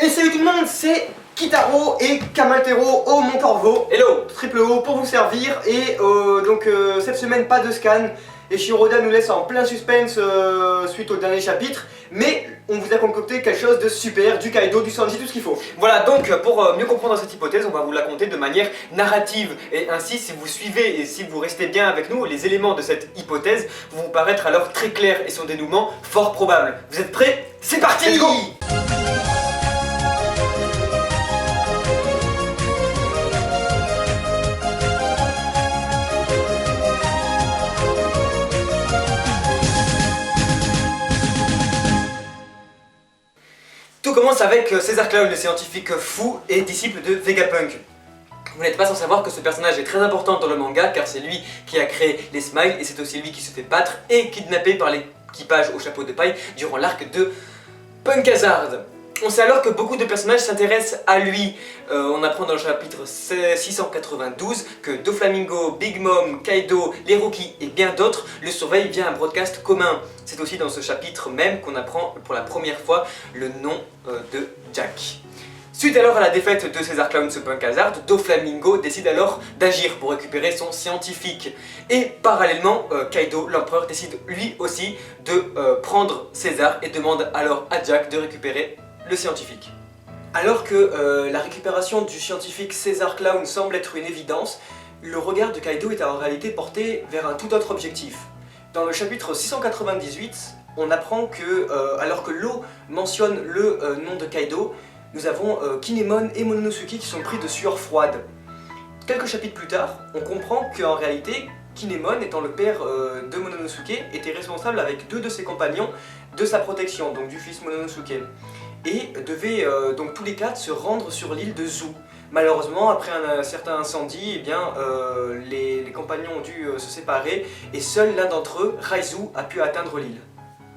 Et salut tout le monde, c'est Kitaro et Kamaltero au Mont Corvo. Hello, triple O pour vous servir. Et cette semaine pas de scan. Et Shiroda nous laisse en plein suspense suite au dernier chapitre. Mais on vous a concocté quelque chose de super, du Kaido, du Sanji, tout ce qu'il faut. Voilà, donc pour mieux comprendre cette hypothèse, on va vous la conter de manière narrative. Et ainsi, si vous suivez et si vous restez bien avec nous, les éléments de cette hypothèse vont vous paraître alors très clairs et son dénouement fort probable. Vous êtes prêts? C'est parti! Let's go! Tout commence avec César Clown, le scientifique fou et disciple de Vegapunk. Vous n'êtes pas sans savoir que ce personnage est très important dans le manga car c'est lui qui a créé les Smiles et c'est aussi lui qui se fait battre et kidnapper par l'équipage au chapeau de paille durant l'arc de Punk Hazard. On sait alors que beaucoup de personnages s'intéressent à lui. On apprend dans le chapitre 692 que Doflamingo, Big Mom, Kaido, les Rookies et bien d'autres le surveillent via un broadcast commun. C'est aussi dans ce chapitre même qu'on apprend pour la première fois le nom de Jack. Suite alors à la défaite de César Clown ce Punk Hazard, Doflamingo décide alors d'agir pour récupérer son scientifique. Et parallèlement, Kaido, l'empereur, décide lui aussi de prendre César et demande alors à Jack de récupérer le scientifique. Alors que la récupération du scientifique César Clown semble être une évidence, le regard de Kaido est en réalité porté vers un tout autre objectif. Dans le chapitre 698, on apprend que, alors que Law mentionne le nom de Kaido, nous avons Kinemon et Momonosuke qui sont pris de sueur froide. Quelques chapitres plus tard, on comprend qu'en réalité, Kinemon, étant le père de Momonosuke, était responsable avec deux de ses compagnons de sa protection, donc du fils Momonosuke, et devaient donc tous les quatre se rendre sur l'île de Zou. Malheureusement, après un certain incendie, eh bien, les compagnons ont dû se séparer et seul l'un d'entre eux, Raizu, a pu atteindre l'île.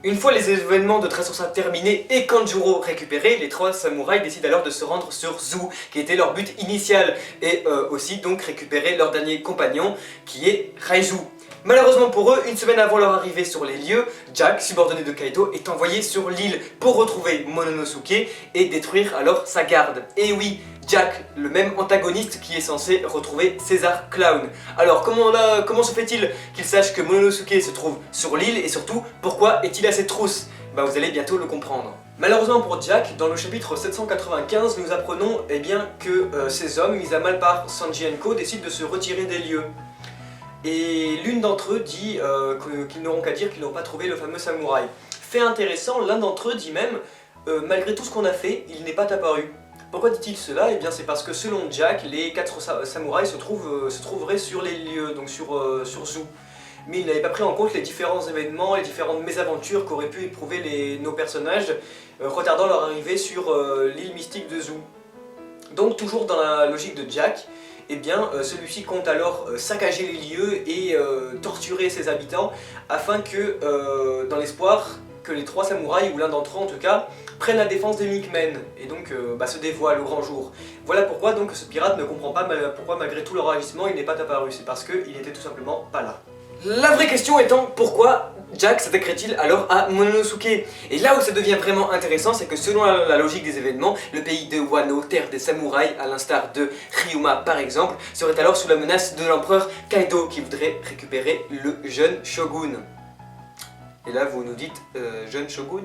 Une fois les événements de Dressrosa terminés et Kanjuro récupérés, les trois samouraïs décident alors de se rendre sur Zou, qui était leur but initial, et aussi donc récupérer leur dernier compagnon, qui est Raizu. Malheureusement pour eux, une semaine avant leur arrivée sur les lieux, Jack, subordonné de Kaido, est envoyé sur l'île pour retrouver Momonosuke et détruire alors sa garde. Et oui, Jack, le même antagoniste qui est censé retrouver César Clown. Alors comment se fait-il qu'il sache que Momonosuke se trouve sur l'île et surtout, pourquoi est-il à cette trousse? Bah vous allez bientôt le comprendre. Malheureusement pour Jack, dans le chapitre 795, nous apprenons que ces hommes, mis à mal par Sanji & Co, décident de se retirer des lieux. Et l'une d'entre eux dit qu'ils n'auront qu'à dire qu'ils n'ont pas trouvé le fameux samouraï. Fait intéressant, l'un d'entre eux dit même malgré tout ce qu'on a fait, il n'est pas apparu. Pourquoi dit-il cela? Eh bien c'est parce que selon Jack, les quatre samouraïs se trouveraient sur les lieux, donc sur Zou. Mais il n'avait pas pris en compte les différents événements, les différentes mésaventures qu'auraient pu éprouver nos personnages, retardant leur arrivée sur l'île mystique de Zou. Donc toujours dans la logique de Jack, eh bien, celui-ci compte alors saccager les lieux et torturer ses habitants afin que, dans l'espoir que les trois samouraïs, ou l'un d'entre eux en tout cas, prennent la défense des Milkmen et donc se dévoilent au grand jour. Voilà pourquoi donc ce pirate ne comprend pas pourquoi malgré tout leur agissement il n'est pas apparu, c'est parce qu'il n'était tout simplement pas là. La vraie question étant pourquoi Jack s'attaquerait-il alors à Momonosuke? Et là où ça devient vraiment intéressant, c'est que selon la logique des événements, le pays de Wano, terre des samouraïs, à l'instar de Ryuma par exemple, serait alors sous la menace de l'empereur Kaido qui voudrait récupérer le jeune shogun. Et là vous nous dites, jeune shogun?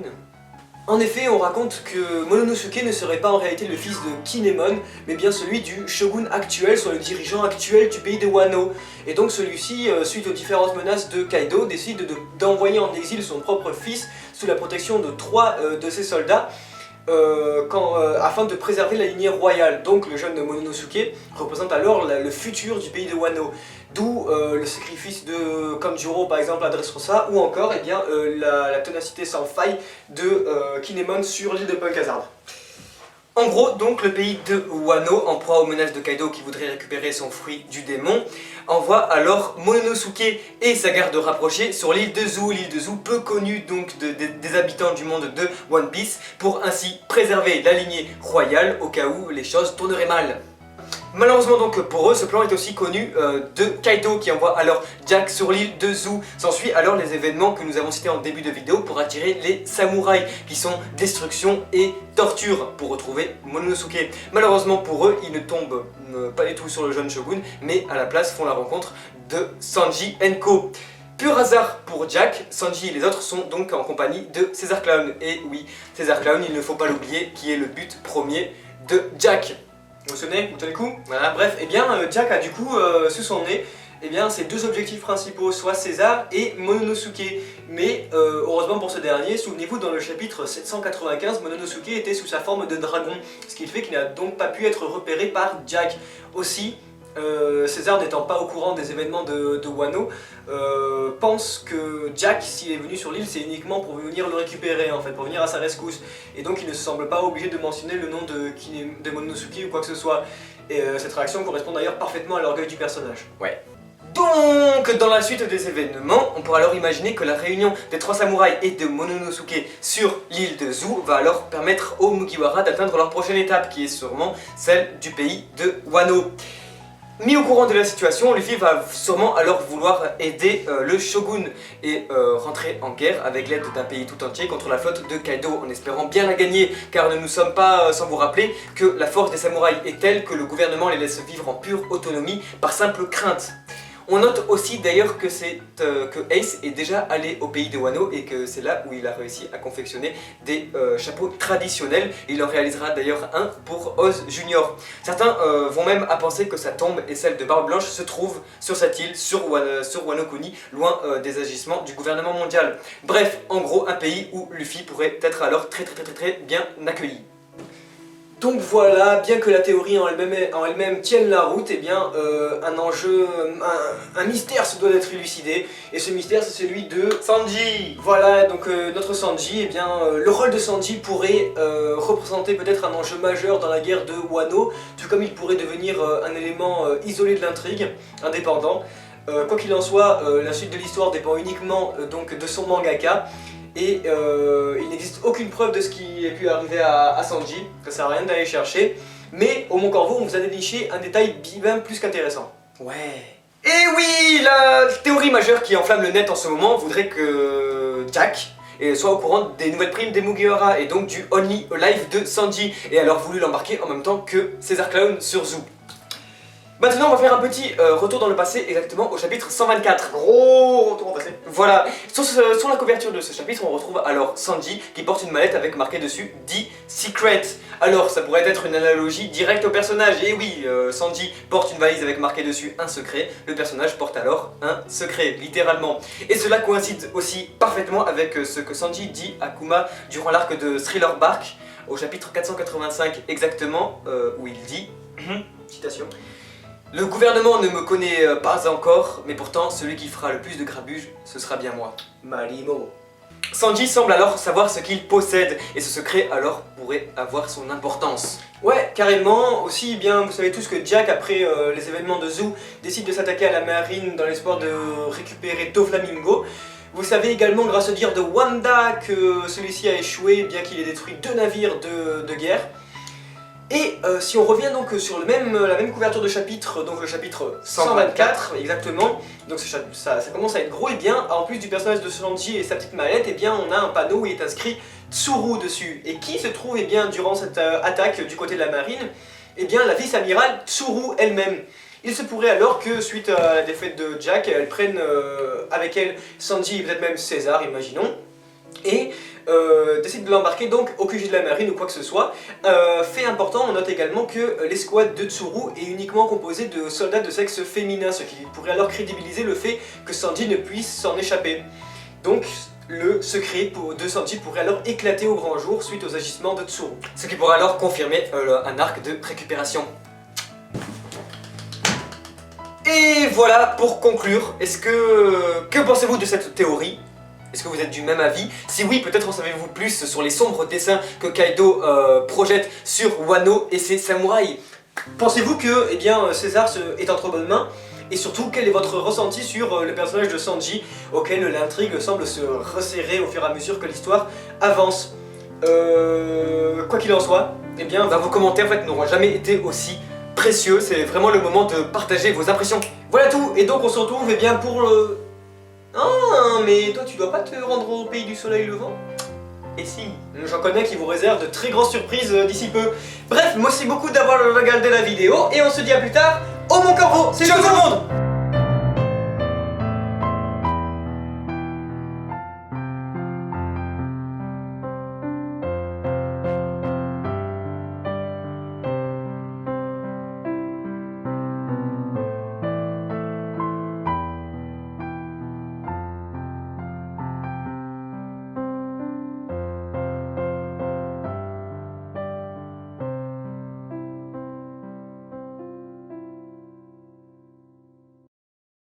En effet, on raconte que Momonosuke ne serait pas en réalité le fils de Kinemon, mais bien celui du shogun actuel, soit le dirigeant actuel du pays de Wano. Et donc celui-ci, suite aux différentes menaces de Kaido, décide d'envoyer en exil son propre fils sous la protection de trois de ses soldats, afin de préserver la lignée royale. Donc le jeune Momonosuke représente alors le futur du pays de Wano. D'où le sacrifice de Kanjuro par exemple à Dressrosa, ou encore la ténacité sans faille de Kinemon sur l'île de Punk Hazard. En gros, donc, le pays de Wano, en proie aux menaces de Kaido qui voudrait récupérer son fruit du démon, envoie alors Momonosuke et sa garde rapprochée sur l'île de Zou, peu connue donc des habitants du monde de One Piece, pour ainsi préserver la lignée royale au cas où les choses tourneraient mal. Malheureusement donc pour eux, ce plan est aussi connu de Kaido qui envoie alors Jack sur l'île de Zou. S'ensuit alors les événements que nous avons cités en début de vidéo pour attirer les samouraïs qui sont destruction et torture pour retrouver Momonosuke. Malheureusement pour eux, ils ne tombent pas du tout sur le jeune shogun mais à la place font la rencontre de Sanji Enko. Pur hasard pour Jack, Sanji et les autres sont donc en compagnie de Caesar Clown. Et oui, Caesar Clown, il ne faut pas l'oublier, qui est le but premier de Jack. Vous vous souvenez, vous tenez le coup? Voilà, bref, et bien Jack a du coup sous son nez ses deux objectifs principaux, soit César et Momonosuke. Mais heureusement pour ce dernier, souvenez-vous dans le chapitre 795, Momonosuke était sous sa forme de dragon, ce qui fait qu'il n'a donc pas pu être repéré par Jack. Aussi, César n'étant pas au courant des événements de Wano, pense que Jack, s'il est venu sur l'île, c'est uniquement pour venir le récupérer en fait, pour venir à sa rescousse. Et donc il ne se semble pas obligé de mentionner le nom de Momonosuke ou quoi que ce soit. Et cette réaction correspond d'ailleurs parfaitement à l'orgueil du personnage. Ouais. Donc, dans la suite des événements, on pourra alors imaginer que la réunion des trois samouraïs et de Momonosuke sur l'île de Zou va alors permettre aux Mugiwara d'atteindre leur prochaine étape, qui est sûrement celle du pays de Wano. Mis au courant de la situation, Luffy va sûrement alors vouloir aider le shogun et rentrer en guerre avec l'aide d'un pays tout entier contre la flotte de Kaido en espérant bien la gagner, car ne nous sommes pas sans vous rappeler que la force des samouraïs est telle que le gouvernement les laisse vivre en pure autonomie par simple crainte. On note aussi d'ailleurs que Ace est déjà allé au pays de Wano et que c'est là où il a réussi à confectionner des chapeaux traditionnels. Il en réalisera d'ailleurs un pour Oz Junior. Certains vont même à penser que sa tombe et celle de Barbe Blanche se trouvent sur cette île, sur Wano Kuni, loin des agissements du gouvernement mondial. Bref, en gros, un pays où Luffy pourrait être alors très bien accueilli. Donc voilà, bien que la théorie en elle-même tienne la route, eh bien un enjeu, un mystère se doit d'être élucidé, et ce mystère c'est celui de Sanji. Voilà, donc notre Sanji, eh bien le rôle de Sanji pourrait représenter peut-être un enjeu majeur dans la guerre de Wano, tout comme il pourrait devenir un élément isolé de l'intrigue, indépendant. Quoi qu'il en soit, la suite de l'histoire dépend uniquement donc de son mangaka. Et il n'existe aucune preuve de ce qui a pu arriver à Sanji, ça sert à rien d'aller chercher. Mais au Mont Corvo, on vous a déniché un détail bien plus qu'intéressant. Ouais. Et oui, la théorie majeure qui enflamme le net en ce moment voudrait que Jack soit au courant des nouvelles primes des Mugiwara et donc du Only Alive de Sanji, et alors voulu l'embarquer en même temps que Caesar Clown sur Zou. Maintenant, on va faire un petit retour dans le passé, exactement au chapitre 124. Gros retour au passé. Voilà, sur la couverture de ce chapitre, on retrouve alors Sanji qui porte une mallette avec marqué dessus The Secret. Alors, ça pourrait être une analogie directe au personnage. Et oui, Sanji porte une valise avec marqué dessus un secret. Le personnage porte alors un secret, littéralement. Et cela coïncide aussi parfaitement avec ce que Sanji dit à Kuma durant l'arc de Thriller Bark, au chapitre 485 exactement, où il dit, citation: le gouvernement ne me connaît pas encore, mais pourtant celui qui fera le plus de grabuge, ce sera bien moi. Malimo. Sanji semble alors savoir ce qu'il possède, et ce secret alors pourrait avoir son importance. Ouais, carrément. Aussi, bien, vous savez tous que Jack, après les événements de Zou, décide de s'attaquer à la marine dans l'espoir de récupérer Doflamingo. Vous savez également, grâce au dire de Wanda, que celui-ci a échoué, bien qu'il ait détruit 2 navires de guerre. Et si on revient donc sur la même couverture de chapitre, donc le chapitre 124 exactement, donc ça commence à être gros, et bien en plus du personnage de Sanji et sa petite mallette, et bien on a un panneau où il est inscrit Tsuru dessus. Et qui se trouve bien durant cette attaque du côté de la marine? Et bien la vice-amirale Tsuru elle-même. Il se pourrait alors que suite à la défaite de Jack, elle prenne avec elle Sanji et peut-être même César, imaginons, et décide de l'embarquer donc au QG de la marine ou quoi que ce soit. Fait important, on note également que l'escouade de Tsuru est uniquement composée de soldats de sexe féminin, ce qui pourrait alors crédibiliser le fait que Sanji ne puisse s'en échapper. Donc le secret de Sanji pourrait alors éclater au grand jour suite aux agissements de Tsuru. Ce qui pourrait alors confirmer un arc de récupération. Et voilà, pour conclure, que pensez-vous de cette théorie? Est-ce que vous êtes du même avis? Si oui, peut-être en savez-vous plus sur les sombres dessins que Kaido projette sur Wano et ses samouraïs. Pensez-vous que César est entre bonnes mains? Et surtout, quel est votre ressenti sur le personnage de Sanji, auquel l'intrigue semble se resserrer au fur et à mesure que l'histoire avance? Quoi qu'il en soit, vos commentaires en fait, n'auront jamais été aussi précieux, c'est vraiment le moment de partager vos impressions. Voilà tout, et donc on se retrouve eh bien pour le... Ah, mais toi tu dois pas te rendre au pays du soleil levant? Et si, j'en connais qui vous réservent de très grandes surprises d'ici peu. Bref, merci beaucoup d'avoir regardé la vidéo, et on se dit à plus tard. Oh mon corbeau, c'est ciao tout le monde!